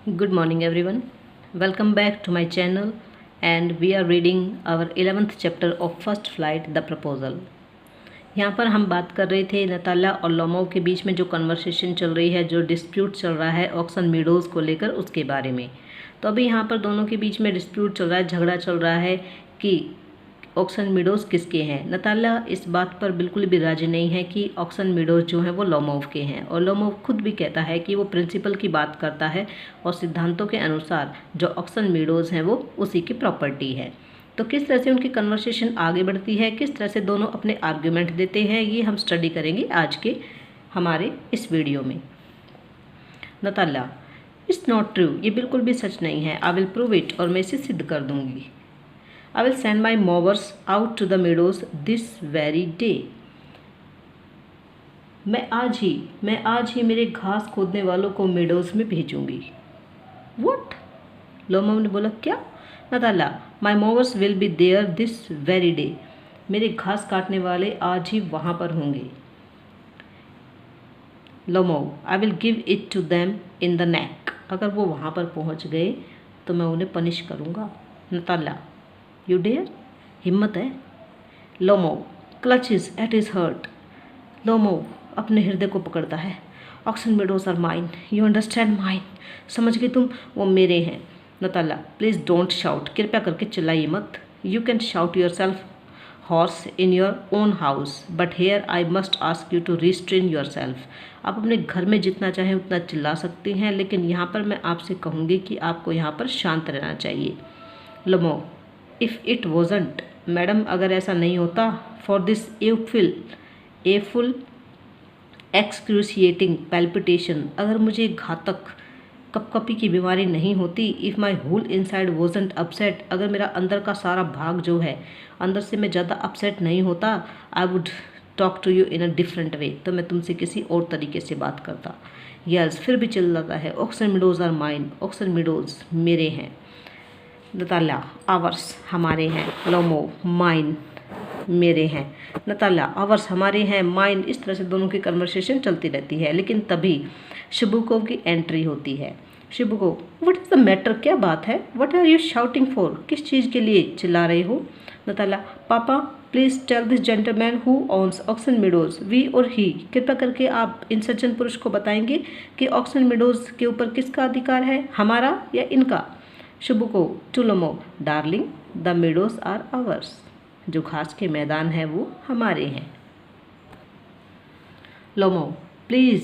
Good morning, everyone. Welcome back to my channel, and we are reading our 11th chapter of First Flight, The Proposal. यहाँ पर हम बात कर रहे थे नताला और लोमोव के बीच में जो कन्वर्सेशन चल रही है, जो डिस्प्यूट चल रहा है ऑक्सन मीडोज़ को लेकर, उसके बारे में। तो अभी यहाँ पर दोनों के बीच में डिस्प्यूट चल रहा है, झगड़ा चल रहा है कि ऑक्सन मीडोज़ किसके हैं। नताला इस बात पर बिल्कुल भी राजी नहीं है कि ऑक्सन मीडोज़ जो हैं वो लोमोव के हैं, और लोमोव खुद भी कहता है कि वो प्रिंसिपल की बात करता है और सिद्धांतों के अनुसार जो ऑक्सन मीडोज़ हैं वो उसी की प्रॉपर्टी है। तो किस तरह से उनकी कन्वर्सेशन आगे बढ़ती है, किस तरह से दोनों अपने आर्ग्यूमेंट देते हैं, ये हम स्टडी करेंगे आज के हमारे इस वीडियो में। नताला, इट्स नॉट ट्रू, ये बिल्कुल भी सच नहीं है। आई विल प्रूव इट, और मैं इसे सिद्ध कर दूंगी। I will send my mowers out to the meadows this very day. मैं आज ही मेरे घास खोदने वालों को मेडोज में भेजूंगी। व्हाट? लोमोव ने बोला, क्या? Natalya, my mowers will be there this very day. मेरे घास काटने वाले आज ही वहाँ पर होंगे। Lomov, I will give it to them in the neck. अगर वो वहाँ पर पहुँच गए तो मैं उन्हें पनिश करूँगा। Natalya, you dare? हिम्मत है? Lomov clutches at his heart. Lomov अपने हृदय को पकड़ता है। Oxen Meadows are mine, you understand mine. समझ गई तुम, वो मेरे हैं। नताला, प्लीज़ डोंट शाउट, कृपया करके चिल्लाइए मत। You can shout yourself hoarse in your own house, but here I must ask you to restrain yourself. आप अपने घर में जितना चाहें उतना चिल्ला सकती हैं, लेकिन यहाँ पर मैं आपसे कहूँगी कि आपको यहाँ पर शांत रहना चाहिए। Lomov, if it wasn't, madam अगर ऐसा नहीं होता, for this awful excruciating palpitation, अगर मुझे घातक कपकपी की बीमारी नहीं होती, if my whole inside wasn't upset, अगर मेरा अंदर का सारा भाग जो है, अंदर से मैं ज़्यादा अपसेट नहीं होता, I would talk to you in a different way, तो मैं तुमसे किसी और तरीके से बात करता। यस, फिर भी चिल्लाता है, Oxen Meadows are mine, Oxen Meadows मेरे हैं। नताला, आवर्स हमारे हैं। लोमोव, माइन मेरे हैं। नताला, आवर्स हमारे हैं, माइन। इस तरह से दोनों की कन्वर्सेशन चलती रहती है, लेकिन तभी शिबुकोव की एंट्री होती है। Chubukov, what is the matter? क्या बात है? What are you shouting for? किस चीज़ के लिए चिल्ला रहे हो? Natalya, papa please tell this gentleman who owns Oxen Meadows, we or he. कृपया करके आप इन सज्जन पुरुष को बताएंगे कि ऑक्सन मीडोज के ऊपर किसका अधिकार है, हमारा या इनका? Chubukov to Lomov, darling the meadows are ours, जो घास के मैदान है वो हमारे हैं। Lomov, please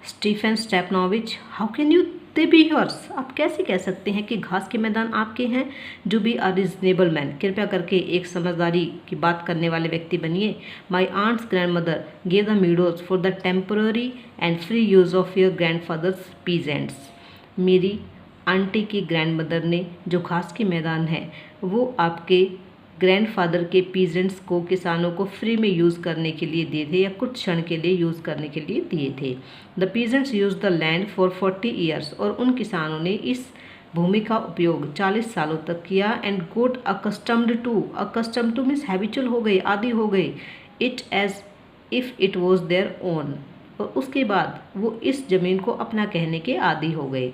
Stephen Stepanovich, how can you they be yours? आप कैसे कह सकते हैं कि घास के मैदान आपके हैं? जो बी आर रिजनेबल मैन, कृपया करके एक समझदारी की बात करने वाले व्यक्ति बनिए। My aunt's grandmother gave the meadows for the temporary and free use of your grandfather's peasants. मेरी आंटी की ग्रैंडमदर ने जो घास के मैदान है वो आपके ग्रैंडफादर के पीजेंट्स को, किसानों को फ्री में यूज़ करने के लिए दिए थे, या कुछ क्षण के लिए यूज़ करने के लिए दिए थे। The peasants use the land for 40 years, और उन किसानों ने इस भूमि का उपयोग 40 सालों तक किया। And got accustomed to means habitual हो गए, आदि हो गए, it as if it was their own, और उसके बाद वो इस ज़मीन को अपना कहने के आदि हो गए।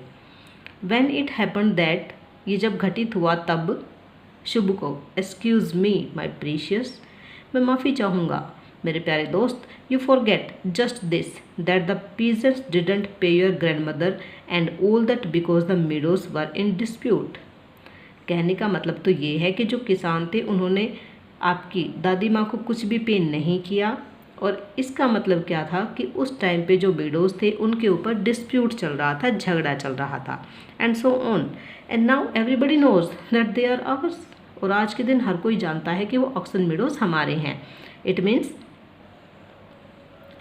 When it happened that, ये जब घटित हुआ तब। शिबुकोव, एक्सक्यूज़ मी माई प्रीशियस, मैं माफ़ी चाहूँगा मेरे प्यारे दोस्त। You forget just this, that the peasants didn't pay your grandmother and all that because the meadows were in dispute. कहने का मतलब तो ये है कि जो किसान थे उन्होंने आपकी दादी माँ को कुछ भी पे नहीं किया, और इसका मतलब क्या था कि उस टाइम पे जो मीडोज थे उनके ऊपर डिस्प्यूट चल रहा था, झगड़ा चल रहा था, and so on. And now everybody knows that they are ours, और आज के दिन हर कोई जानता है कि वो ऑक्सन मीडोज हमारे हैं। It means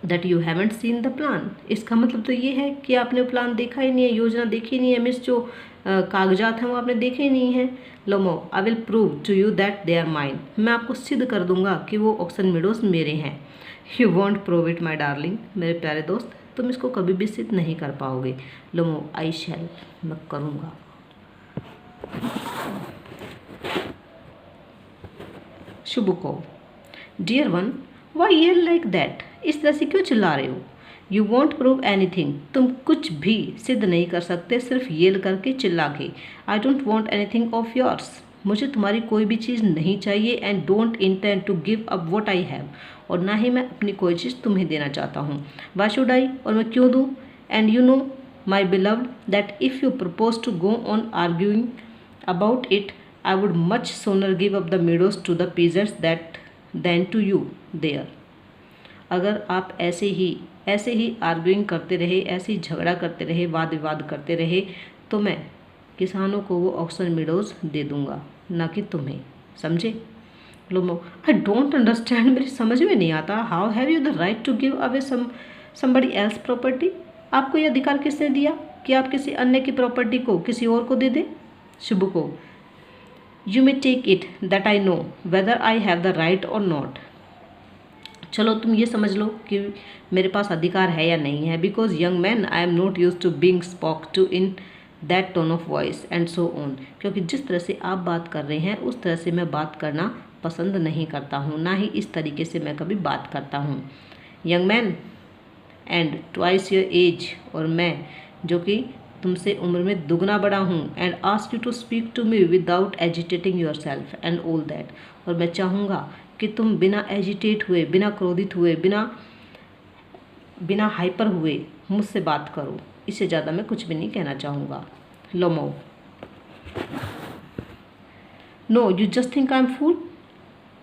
that you haven't seen the plan. इसका मतलब तो ये है कि आपने प्लान देखा ही नहीं है, योजना देखी नहीं है, मीन्स जो कागजात हैं वो आपने देखे ही नहीं हैं। Lomov, I will prove to you that they are mine, मैं आपको सिद्ध कर दूंगा कि वो ऑक्सन मीडोज मेरे हैं। You want prove it my darling, मेरे प्यारे दोस्त, तुम इसको कभी भी सिद्ध नहीं कर पाओगे। लोमोव, आई शैल, मैं करूँगा। Chubukov, dear one, why yell like that, इस तरह से क्यों चिल्ला रहे हो? यू वॉन्ट प्रूव एनीथिंग, तुम कुछ भी सिद्ध नहीं कर सकते सिर्फ येल करके चिल्ला के। I don't want anything of yours, मुझे तुम्हारी कोई भी चीज़ नहीं चाहिए। And don't intend to give up what I have, और ना ही मैं अपनी कोई चीज़ तुम्हें देना चाहता हूँ। वाई शुड आई, और मैं क्यों दूँ। And you know my beloved that if you propose to go on arguing about it, I would much sooner give up the meadows to the peasants that than to you there. अगर आप ऐसे ही arguing करते रहे, ऐसे ही झगड़ा करते रहे, वाद विवाद करते रहे, तो मैं किसानों को वो ऑक्सन मीडोज दे दूंगा, ना कि तुम्हें। समझे। लोमो, आई डोंट अंडरस्टैंड, मेरी समझ में नहीं आता। How have you the right to give away somebody else property, आपको ये अधिकार किसने दिया कि आप किसी अन्य की प्रॉपर्टी को किसी और को दे दें। Chubukov, you may take it that I know whether I have the right or not, चलो तुम ये समझ लो कि मेरे पास अधिकार है या नहीं है। Because young man I am not use to being spoke to in that tone of voice and so on, क्योंकि जिस तरह से आप बात कर रहे हैं उस तरह से मैं बात करना पसंद नहीं करता हूँ, ना ही इस तरीके से मैं कभी बात करता हूँ। Young man and twice your age, और मैं जो कि तुमसे उम्र में दुगना बड़ा हूँ। And ask you to speak to me without agitating yourself and all that, और मैं चाहूँगा कि तुम बिना एजिटेट हुए, बिना क्रोधित हुए, बिना हाइपर हुए मुझसे बात करो। इससे ज़्यादा मैं कुछ भी नहीं कहना चाहूँगा। Lomov, no you just think I am fool,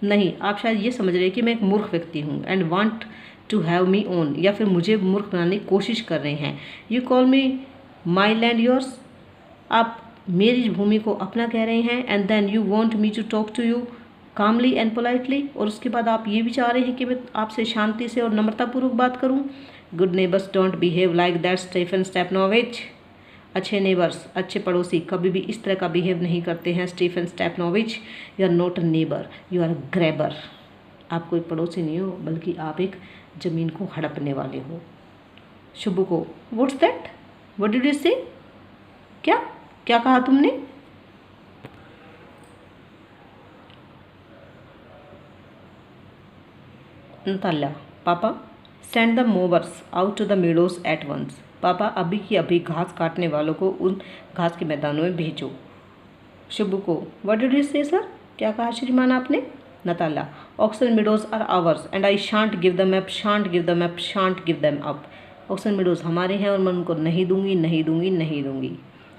नहीं आप शायद ये समझ रहे हैं कि मैं एक मूर्ख व्यक्ति हूँ। And want to have me own, या फिर मुझे मूर्ख बनाने की कोशिश कर रहे हैं। You call me my land yours, आप मेरी भूमि को अपना कह रहे हैं। And then you want me to talk to you calmly and politely, और उसके बाद आप ये भी चाह रहे हैं कि मैं आपसे शांति से और नम्रतापूर्वक बात करूं। Good neighbours don't behave like that Stephen Stepanovich, अच्छे नेबर्स, अच्छे पड़ोसी कभी भी इस तरह का बिहेव नहीं करते हैं। Stephen Stepanovich, you are not a neighbour, you are a grabber, आप कोई पड़ोसी नहीं हो बल्कि आप एक ज़मीन को हड़पने वाले हो। शुभ को, what's that, what did you say, क्या क्या कहा तुमने। Natalya, papa send the mowers out to the meadows at once, पापा अभी की अभी घास काटने वालों को उन घास के मैदानों में भेजो। शुभ को, what did you say sir, क्या कहा श्रीमान आपने। Natalya, Oxen Meadows are ours and I shan't give them up, shan't give them up, shan't give them up, Oxen Meadows हमारे हैं और मैं उनको नहीं दूंगी, नहीं दूंगी, नहीं दूंगी।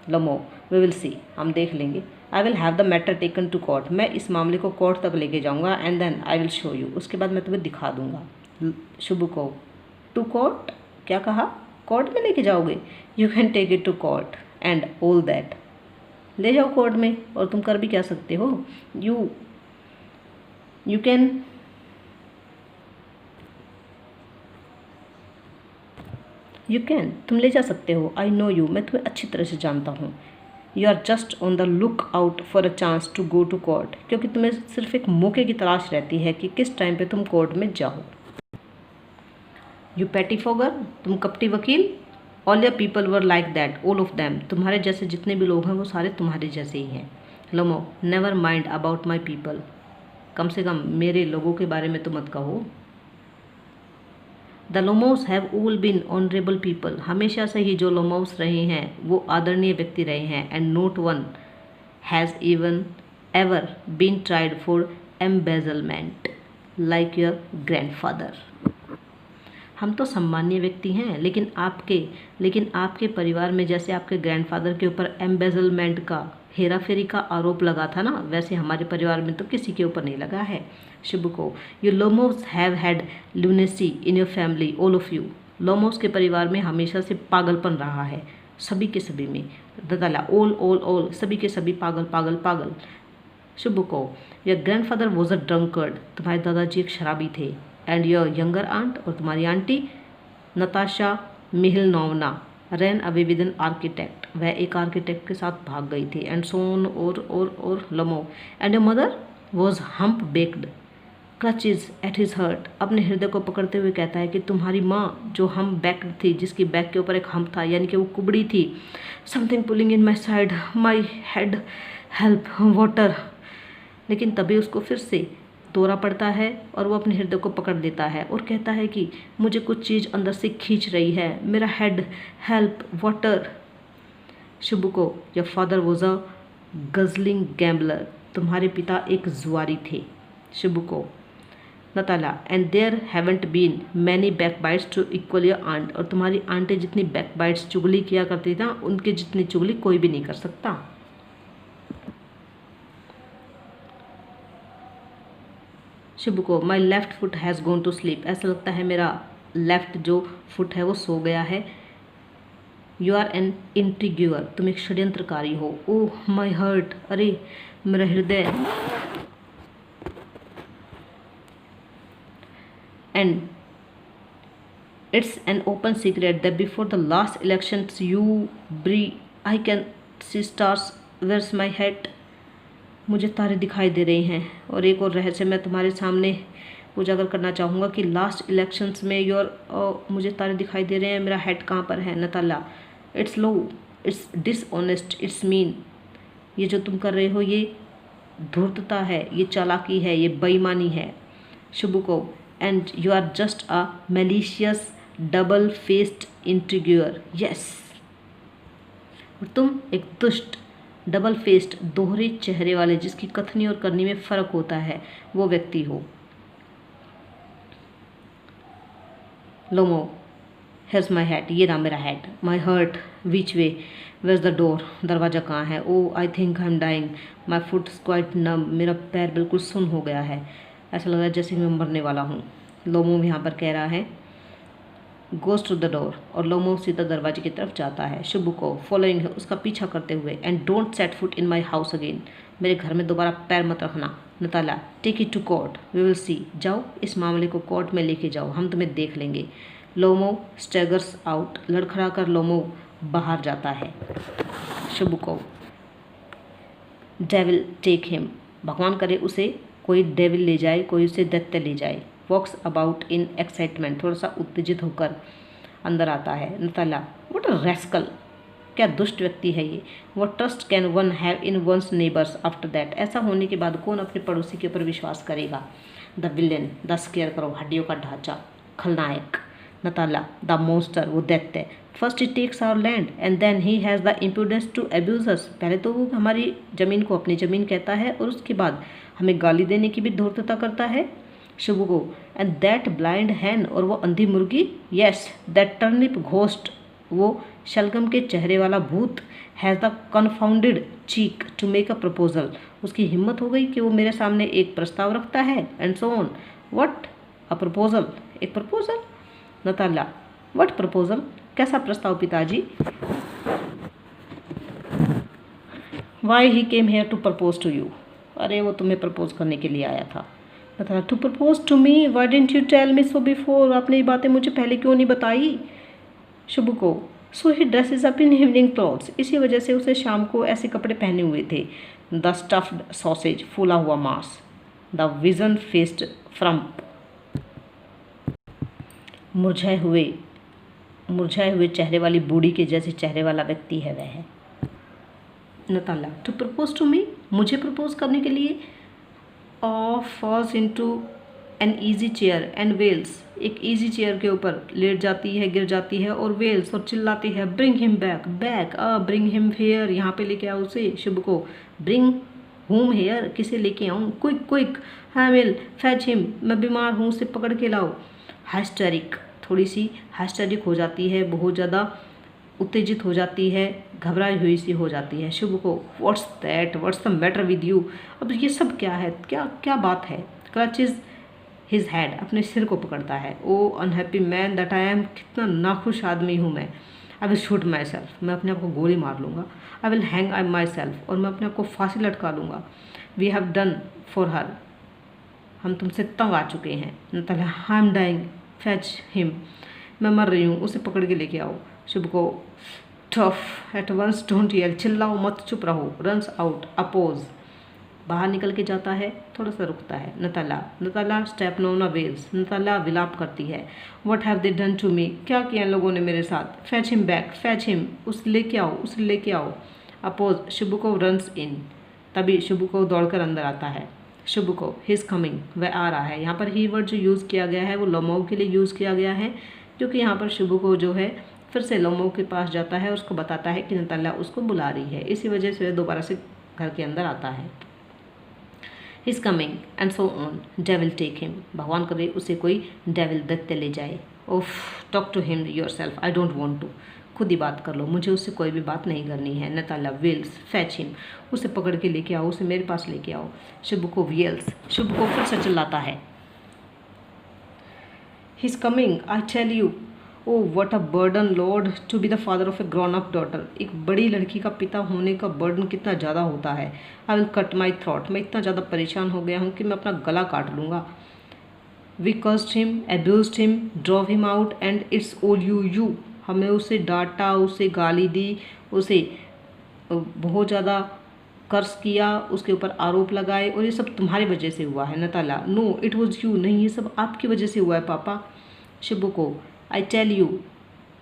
लमो, वी विल सी, हम देख लेंगे। I will have the matter taken to court, मैं इस मामले को कोर्ट तक लेके जाऊंगा। And then I will show you, उसके बाद मैं तुम्हें दिखा दूंगा। शुभ को, टू कोर्ट, क्या कहा, कोर्ट में लेके जाओगे। You can take it to court and all that, ले जाओ कोर्ट में, और तुम कर भी क्या सकते हो। यू कैन, तुम ले जा सकते हो। आई नो यू, मैं तुम्हें अच्छी तरह से जानता हूँ। You are just on the lookout for a chance to go to court, क्योंकि तुम्हें सिर्फ एक मौके की तलाश रहती है कि किस टाइम पे तुम कोर्ट में जाओ। यू पैटी फोगर, तुम कपटी वकील। All your people were like that, all of them, तुम्हारे जैसे जितने भी लोग हैं वो सारे तुम्हारे जैसे ही हैं। Lomov, never mind about my people, कम से कम मेरे लोगों के बारे में तो मत कहो। The Lomovs have all been honourable people, हमेशा से ही जो लोमोस रहे हैं वो आदरणीय व्यक्ति रहे हैं। And not one has even ever been tried for embezzlement like your grandfather. हम तो सम्मानीय व्यक्ति हैं, लेकिन आपके परिवार में जैसे आपके ग्रैंडफादर के ऊपर एम्बेजलमेंट का, हेरा फेरी का आरोप लगा था ना, वैसे हमारे परिवार में तो किसी के ऊपर नहीं लगा है। Chubukov, you Lomovs have had lunacy in your family, all of you, Lomovs के परिवार में हमेशा से पागलपन रहा है, सभी के सभी में। दताला, ऑल, सभी के सभी पागल पागल पागल। शुभ को, your grandfather was a drunkard, तुम्हारे दादाजी एक शराबी थे। एंड योर यंगर आंट, और तुम्हारी aunty Natasha Mikhailovna ran away with an architect, वह एक आर्किटेक्ट के साथ भाग गई थी। एंड सोन और Lomov, and your mother was humpbacked crutches at his heart, अपने हृदय को पकड़ते हुए कहता है कि तुम्हारी माँ जो हम बैक्ड थी, जिसकी बैक के ऊपर एक हम्प था, यानी कि वो कुबड़ी थी। Something pulling in my side, my head, help, water. लेकिन तभी उसको फिर से दौरा पड़ता है और वो अपने हृदय को पकड़ लेता है और कहता है कि मुझे कुछ चीज़ अंदर से खींच रही है, मेरा head, help, water. Chubukov, your father was a guzzling gambler, तुम्हारे पिता एक जुआरी थे। Chubukov, Natalya, and there haven't been many back bites to equal your aunt, और तुम्हारी आंटें जितनी बैक बाइट्स चुगली किया करती थी ना, उनके जितनी चुगली कोई भी नहीं कर सकता। Chubukov, my left foot has gone to sleep, ऐसा लगता है मेरा लेफ्ट जो फुट है वो सो गया है। यू आर एन इंट्रिग्यूअर, तुम एक षड्यंत्रकारी हो। ओह माई हर्ट, अरे मेरा हृदय। And it's an open secret that before the last elections you ब्री I can see stars, where's my head, मुझे तारे दिखाई दे रहे हैं। और एक और रहस्य मैं तुम्हारे सामने उजागर करना चाहूँगा कि लास्ट इलेक्शंस में मुझे तारे दिखाई दे रहे हैं, मेरा हेड कहाँ पर है। नताला, it's low, it's dishonest, it's mean, ये जो तुम कर रहे हो ये धूर्तता है, ये चालाकी है, ये बेईमानी है। Chubukov, and you are just a malicious double faced intriguer, yes, और तुम एक दुष्ट डबल फेस्ड दोहरे चेहरे वाले, जिसकी कथनी और करनी में फ़र्क होता है, वो व्यक्ति हो। लोमो, हेयर्स माई हेड, ये रहा मेरा head. My heart, which way, where's the door, दरवाज़ा कहाँ है। Oh I think I am dying, my foot quite numb, मेरा पैर बिल्कुल सुन्न हो गया है, ऐसा लग रहा है जैसे मैं मरने वाला हूँ। लोमो यहाँ पर कह रहा है गोज टू द डोर, और लोमो सीधा दरवाजे की तरफ जाता है। शुभुको फॉलोइंग है, उसका पीछा करते हुए। And don't set foot in my house again, मेरे घर में दोबारा पैर मत रखना। Natalya, take it to court, we will see, जाओ इस मामले को कोर्ट में लेके जाओ, हम तुम्हें देख लेंगे। लोमो स्टैगर्स आउट, लड़खड़ा कर लोमो बाहर जाता है। शुभुको, डेविल टेक हिम, भगवान करे उसे कोई डेविल ले जाए, कोई उसे दैत्य ले जाए। वॉक्स अबाउट इन एक्साइटमेंट, थोड़ा सा उत्तेजित होकर अंदर आता है। नताला, व्हाट अ रैस्कल, क्या दुष्ट व्यक्ति है ये। What trust can one have in one's neighbours after that, ऐसा होने के बाद कौन अपने पड़ोसी के ऊपर विश्वास करेगा। द विलेन, द स्केयर करो, हड्डियों का ढांचा, खलनायक। नताला, द मोन्स्टर, वो दैत्य। First he takes our land and then he has the imprudence to abuse us, पहले तो वो हमारी ज़मीन को अपनी ज़मीन कहता है और उसके बाद हमें गाली देने की भी धूर्तता करता है। शुभुको, एंड दैट ब्लाइंड हैन, और वो अंधी मुर्गी। यस, दैट टर्निप घोस्ट, वो शलगम के चेहरे वाला भूत। Has the confounded cheek to make a proposal, उसकी हिम्मत हो गई कि वो मेरे सामने एक प्रस्ताव रखता है। And so on, what a proposal, एक प्रपोजल। नताला, व्हाट प्रपोजल, कैसा प्रस्ताव पिताजी। Why he came here to propose to you, अरे वो तुम्हें प्रपोज करने के लिए आया था। Natalya, to propose to me, why didn't you tell me so before, आपने ये बातें मुझे पहले क्यों नहीं बताई। Chubukov, so he dresses up in evening clothes, इसी वजह से उसे शाम को ऐसे कपड़े पहने हुए थे। द स्टफ्ड सॉसेज, फूला हुआ मांस। द विजन फेस्ड फ्रम्प, मुरझाए हुए चेहरे वाली बूढ़ी के जैसे चेहरे वाला व्यक्ति है वह। Natalya, to propose to me, मुझे प्रपोज करने के लिए। Falls into an easy chair and wails, एक ईजी चेयर के ऊपर लेट जाती है, गिर जाती है और वेल्स, और चिल्लाती है bring him back, back, bring him hair, यहाँ पे लेके आओ उसे। शुभुको, ब्रिंग हुम हेयर, किसे लेके आऊँ, quick quick, I will fetch him, मैं बीमार हूँ, उसे पकड़ के लाओ। हाइस्टेरिक, थोड़ी सी हाइस्टेरिक हो जाती है, बहुत ज़्यादा उत्तेजित हो जाती है, घबराई हुई सी हो जाती है। Chubukov, what's that, what's the matter with you, अब ये सब क्या है, क्या क्या बात है। क्रचेज हिज हैड, अपने सिर को पकड़ता है। O unhappy man that I am, कितना नाखुश आदमी हूँ मैं। I will shoot myself, मैं अपने आप को गोली मार लूँगा। I will hang I myself, और मैं अपने आप को फांसी लटका लूँगा। We have done for her, हम तुमसे तंग आ चुके हैं। Natalya, I am dying, fetch him, मैं मर रही हूँ, उसे पकड़ के लेके आओ। Chubukov, tough eight once, don't L, चिल्लाओ मत, चुप रहो। रन्स आउट, अपोज, बाहर निकल के जाता है, थोड़ा सा रुकता है। Natalya Stepanovna wails, Natalya विलाप करती है। What have they done to me, क्या किया इन लोगों ने मेरे साथ। Fetch him back, fetch him, उसे लेके आओ, उसे लेके आओ। अपोज, शुभुको रन्स इन, तभी शुभुको दौड़कर अंदर आता है। शुभुको हिज कमिंग, वह आ रहा है। यहाँ पर ही वर्ड जो यूज़ किया गया है वो लोमोव के लिए यूज़ किया गया है, क्योंकि यहाँ पर शुभुको जो है फिर से लोमोव के पास जाता है, उसको बताता है कि नताला उसको बुला रही है। इसी वजह से वह दोबारा से घर के अंदर आता है। He's coming and so on, devil take him, भगवान करे उसे कोई डेविल दैत्य ले जाए। ओफ, talk to him yourself, I don't want to, खुद ही बात कर लो, मुझे उससे कोई भी बात नहीं करनी है। नताला विल्स फैच हिम, उसे पकड़ के लेके आओ, उसे मेरे पास लेके आओ। शुभुको वियल्स, शुभुको फिर से चिल्लाता है। He's coming, I tell you, oh what a burden Lord to be the father of a grown up daughter, एक बड़ी लड़की का पिता होने का बर्डन कितना ज़्यादा होता है। I will cut my throat, मैं इतना ज़्यादा परेशान हो गया हूँ कि मैं अपना गला काट लूँगा। We cursed him, abused him, drove him out and it's all you, हमें उसे डांटा, उसे गाली दी, उसे बहुत ज़्यादा कर्स किया, उसके ऊपर आरोप लगाए, और ये सब तुम्हारी वजह से हुआ है। Natalya, no it was you, नहीं ये सब आपकी वजह से हुआ है पापा। Chubukov, I tell you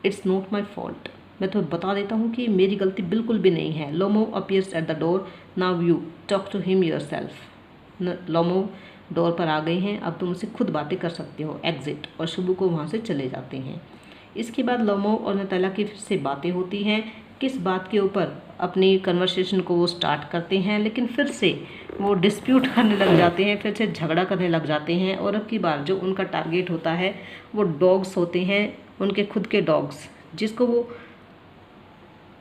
it's not my fault, मैं तुम्हें बता देता हूँ कि मेरी गलती बिल्कुल भी नहीं है। Lomov appears at the door, now you talk to him yourself, Lomov door पर आ गए हैं, अब तुम उनसे खुद बातें कर सकते हो। एग्जिट, और शुभुको वहाँ से चले जाते हैं। इसके बाद लोमो और नताला की फिर से बातें होती हैं, किस बात के ऊपर, अपनी कन्वर्सेशन को वो स्टार्ट करते हैं, लेकिन फिर से वो डिस्प्यूट करने लग जाते हैं, फिर से झगड़ा करने लग जाते हैं। और अब की बार जो उनका टारगेट होता है वो डॉग्स होते हैं, उनके खुद के डॉग्स, जिसको वो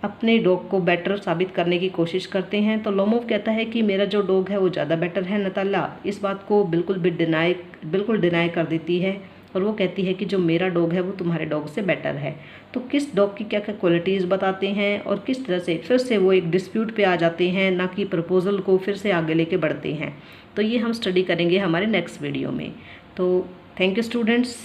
अपने डॉग को बेटर साबित करने की कोशिश करते हैं। तो लोमोव कहता है कि मेरा जो डॉग है वो ज़्यादा बेटर है। नताला इस बात को बिल्कुल डिनाई कर देती है, और वो कहती है कि जो मेरा डॉग है वो तुम्हारे डॉग से बेटर है। तो किस डॉग की क्या क्या क्वालिटीज़ बताते हैं, और किस तरह से फिर से वो एक डिस्प्यूट पे आ जाते हैं, ना कि प्रपोजल को फिर से आगे लेके बढ़ते हैं। तो ये हम स्टडी करेंगे हमारे नेक्स्ट वीडियो में। तो थैंक यू स्टूडेंट्स।